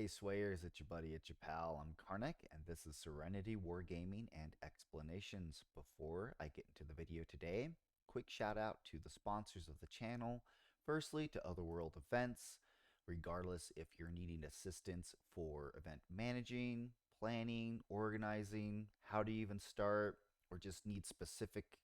Hey Swayers, it's your buddy, it's your pal. I'm Karnak, and this is Serenity Wargaming and Explanations. Before I get into the video today, quick shout out to the sponsors of the channel. Firstly, to Otherworld Events, regardless if you're needing assistance for event managing, planning, organizing, how to even start, or just need specific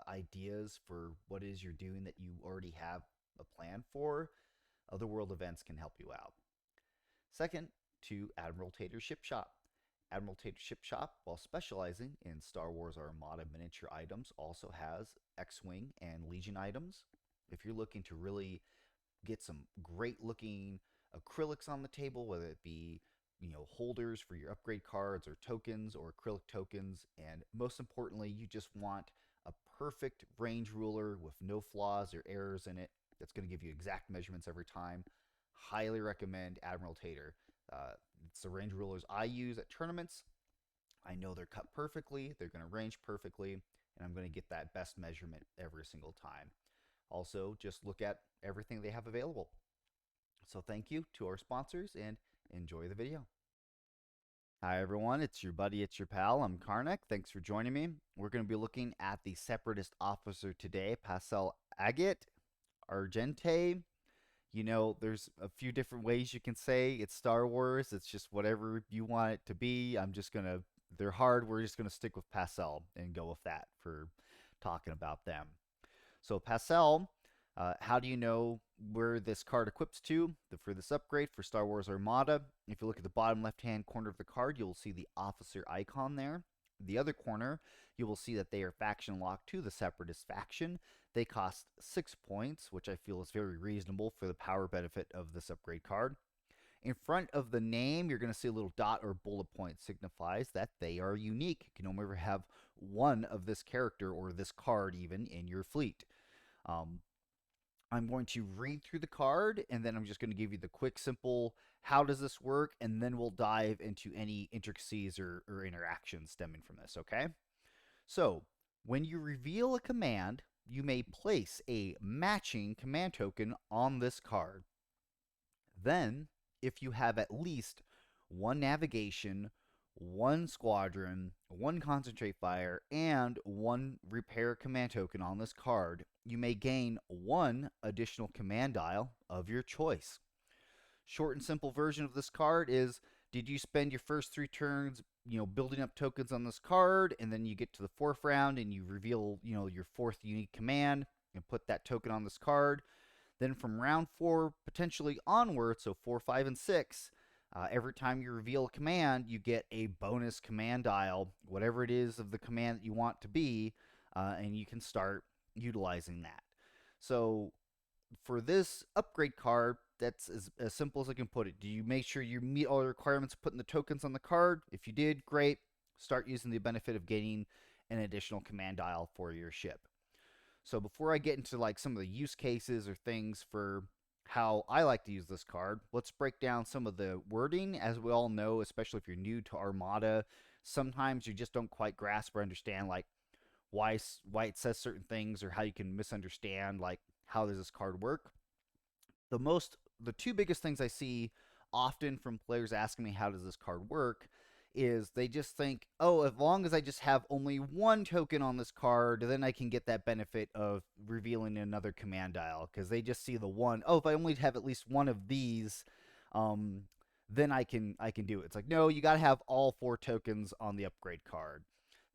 ideas for what it is you're doing that you already have a plan for, Otherworld Events can help you out. Second, to Admiral Tater Ship Shop. Admiral Tater Ship Shop, while specializing in Star Wars Armada miniature items, also has X-Wing and Legion items. If you're looking to really get some great looking acrylics on the table, whether it be holders for your upgrade cards or tokens or acrylic tokens, and most importantly, you just want a perfect range ruler with no flaws or errors in it that's going to give you exact measurements every time, highly recommend Admiral Tater. It's the range rulers I use at tournaments. I know they're cut perfectly, they're going to range perfectly, and I'm going to get that best measurement every single time. Also, just look at everything they have available. So thank you to our sponsors and enjoy the video. Hi everyone, it's your buddy, it's your pal. I'm Karnak. Thanks for joining me. We're going to be looking at the Separatist officer today, Passel Argente. There's a few different ways you can say it's Star Wars. It's just whatever you want it to be. They're hard. We're just gonna stick with Passel and go with that for talking about them. So Passel, how do you know where this card equips to for this upgrade for Star Wars Armada? If you look at the bottom left-hand corner of the card, you'll see the officer icon there. The other corner, you will see that they are faction locked to the Separatist faction. They cost 6 points, which I feel is very reasonable for the power benefit of this upgrade card. In front of the name, you're going to see a little dot or bullet point signifies that they are unique. You can only ever have one of this character or this card even in your fleet. I'm going to read through the card, and then I'm just going to give you the quick, simple, how does this work, and then we'll dive into any intricacies or interactions stemming from this, okay? So, when you reveal a command, you may place a matching command token on this card. Then, if you have at least one navigation, one squadron, one concentrate fire, and one repair command token on this card, you may gain one additional command dial of your choice. Short and simple version of this card is, did you spend your first 3 turns, building up tokens on this card, and then you get to the 4th round and you reveal, your 4th unique command and put that token on this card. Then from round 4 potentially onward, so 4, 5, and 6, every time you reveal a command, you get a bonus command dial, whatever it is of the command that you want to be, and you can start utilizing that. So for this upgrade card, that's as simple as I can put it. Do you make sure you meet all the requirements of putting the tokens on the card? If you did, great. Start using the benefit of getting an additional command dial for your ship. So before I get into like some of the use cases or things for how I like to use this card, let's break down some of the wording. As we all know, especially if you're new to Armada, sometimes you just don't quite grasp or understand like why it says certain things, or how you can misunderstand like how does this card work. The 2 biggest things I see often from players asking me how does this card work is they just think, oh, as long as I just have only one token on this card, then I can get that benefit of revealing another command dial, because they just see the one. Oh, if I only have at least one of these, then I can do it. It's like, no, you got to have all 4 tokens on the upgrade card.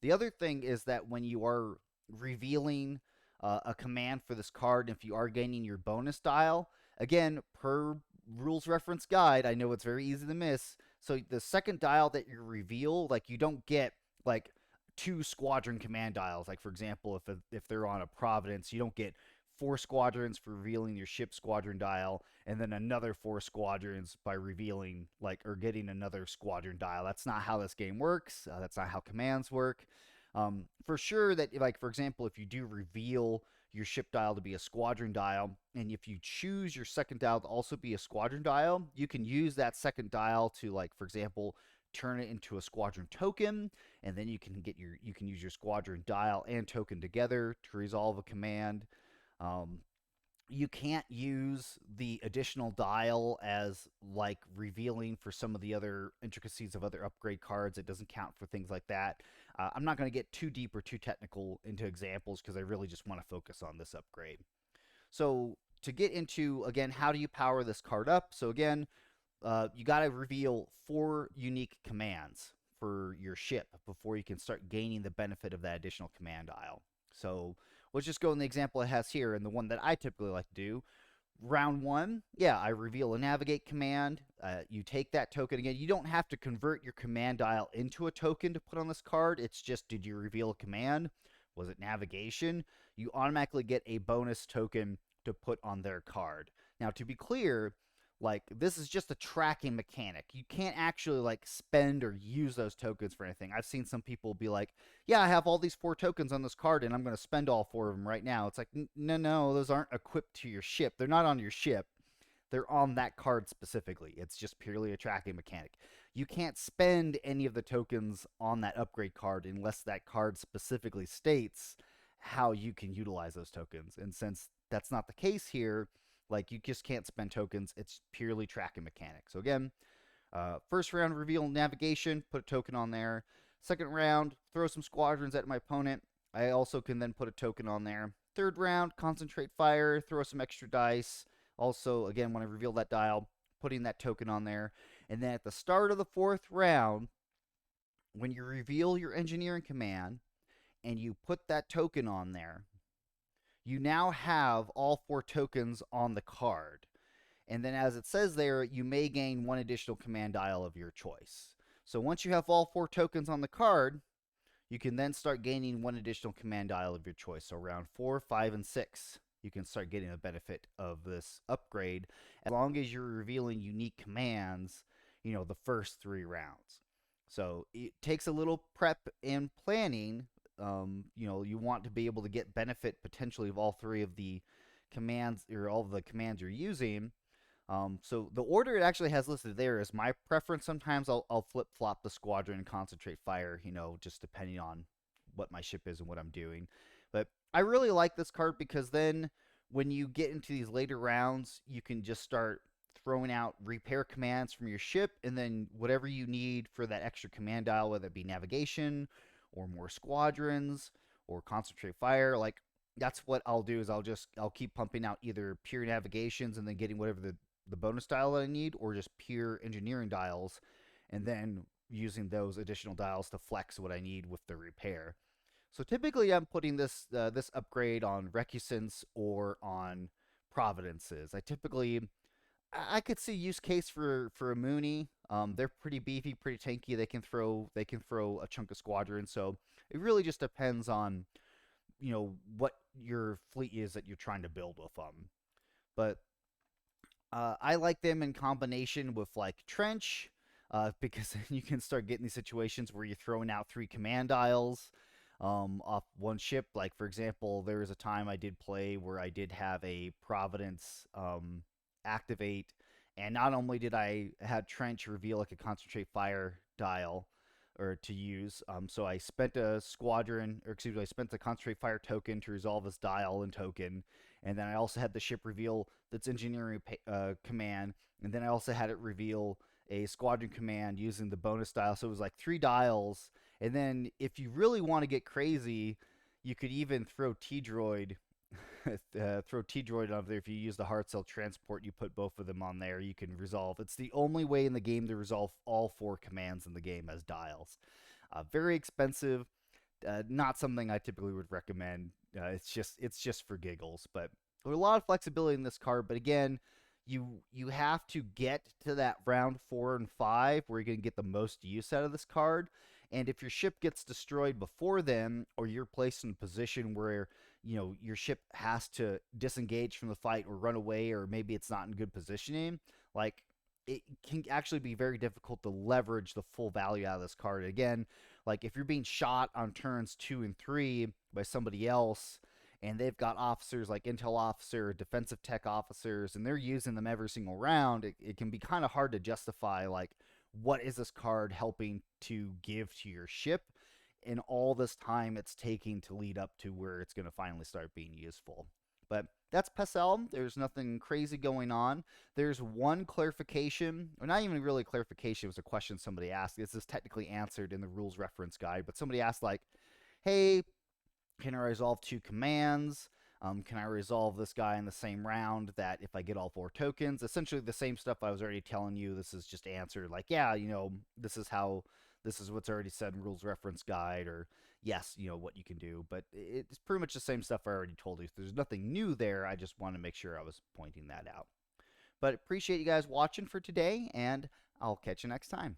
The other thing is that when you are revealing a command for this card, if you are gaining your bonus dial, again, per rules reference guide, I know it's very easy to miss. So the second dial that you reveal, like, you don't get like 2 squadron command dials. Like, for example, if they're on a Providence, you don't get 4 squadrons for revealing your ship squadron dial, and then another 4 squadrons by revealing or getting another squadron dial. That's not how this game works. That's not how commands work. For sure that, like, for example, if you do reveal your ship dial to be a squadron dial, and if you choose your second dial to also be a squadron dial, you can use that second dial to, like, for example, turn it into a squadron token, and then you can use your squadron dial and token together to resolve a command. You can't use the additional dial as like revealing for some of the other intricacies of other upgrade cards. It doesn't count for things like that. I'm not going to get too deep or too technical into examples because I really just want to focus on this upgrade. So to get into, again, how do you power this card up? So again, you got to reveal 4 unique commands for your ship before you can start gaining the benefit of that additional command dial. So let's just go in the example it has here, and the one that I typically like to do. Round 1, yeah, I reveal a navigate command. You take that token again. You don't have to convert your command dial into a token to put on this card. It's just, did you reveal a command? Was it navigation? You automatically get a bonus token to put on their card. Now, to be clear, like, this is just a tracking mechanic. You can't actually like spend or use those tokens for anything. I've seen some people be like, yeah, I have all these 4 tokens on this card and I'm going to spend all 4 of them right now. It's like, no, those aren't equipped to your ship. They're not on your ship. They're on that card specifically. It's just purely a tracking mechanic. You can't spend any of the tokens on that upgrade card unless that card specifically states how you can utilize those tokens. And since that's not the case here, like, you just can't spend tokens. It's purely tracking mechanic. So again, first round, reveal navigation, put a token on there. Second round, throw some squadrons at my opponent. I also can then put a token on there. Third round, concentrate fire, throw some extra dice. Also, again, when I reveal that dial, putting that token on there. And then at the start of the 4th round, when you reveal your engineering command and you put that token on there, you now have all 4 tokens on the card. And then, as it says there, you may gain 1 additional command dial of your choice. So once you have all 4 tokens on the card, you can then start gaining 1 additional command dial of your choice. So round 4, 5, and 6, you can start getting the benefit of this upgrade as long as you're revealing unique commands, the first 3 rounds. So it takes a little prep and planning. You want to be able to get benefit potentially of all 3 of the commands, or all of the commands you're using. So the order it actually has listed there is my preference. Sometimes I'll flip flop the squadron and concentrate fire, just depending on what my ship is and what I'm doing. But I really like this card because then when you get into these later rounds, you can just start throwing out repair commands from your ship, and then whatever you need for that extra command dial, whether it be navigation or more squadrons or concentrate fire, like, that's what I'll do. Is I'll keep pumping out either pure navigations and then getting whatever the bonus dial that I need, or just pure engineering dials, and then using those additional dials to flex what I need with the repair. So typically I'm putting this upgrade on Recusants or on Providences. I could see use case for a Mooney. They're pretty beefy, pretty tanky. They can throw a chunk of squadron. So it really just depends on what your fleet is that you're trying to build with them. But I like them in combination with like Trench, because then you can start getting these situations where you're throwing out 3 command dials off one ship. Like, for example, there was a time I did play where I did have a Providence activate, and not only did I have Trench reveal like a concentrate fire dial or to use, so I spent a squadron, or excuse me, I spent the concentrate fire token to resolve this dial and token, and then I also had the ship reveal its engineering command, and then I also had it reveal a squadron command using the bonus dial. So it was like 3 dials, and then if you really want to get crazy, you could even throw T-Droid throw T-Droid on there. If you use the Heart Cell Transport, you put both of them on there, you can resolve. It's the only way in the game to resolve all 4 commands in the game as dials. Very expensive. Not something I typically would recommend. It's just for giggles. But there's a lot of flexibility in this card. But again, you have to get to that round 4 and 5 where you're going to get the most use out of this card. And if your ship gets destroyed before then, or you're placed in a position where your ship has to disengage from the fight or run away, or maybe it's not in good positioning, like, it can actually be very difficult to leverage the full value out of this card. Again, like, if you're being shot on turns 2 and 3 by somebody else, and they've got officers like intel officer, defensive tech officers, and they're using them every single round, it can be kind of hard to justify, like, what is this card helping to give to your ship in all this time it's taking to lead up to where it's going to finally start being useful. But that's Passel. There's nothing crazy going on. There's one clarification, or not even really clarification, it was a question somebody asked. This is technically answered in the rules reference guide, but somebody asked, like, hey, can I resolve two commands? Can I resolve this guy in the same round that if I get all four tokens? Essentially the same stuff I was already telling you. This is just answered like, yeah, this is how, this is what's already said in rules reference guide, or yes, what you can do. But it's pretty much the same stuff I already told you. So there's nothing new there. I just want to make sure I was pointing that out. But appreciate you guys watching for today, and I'll catch you next time.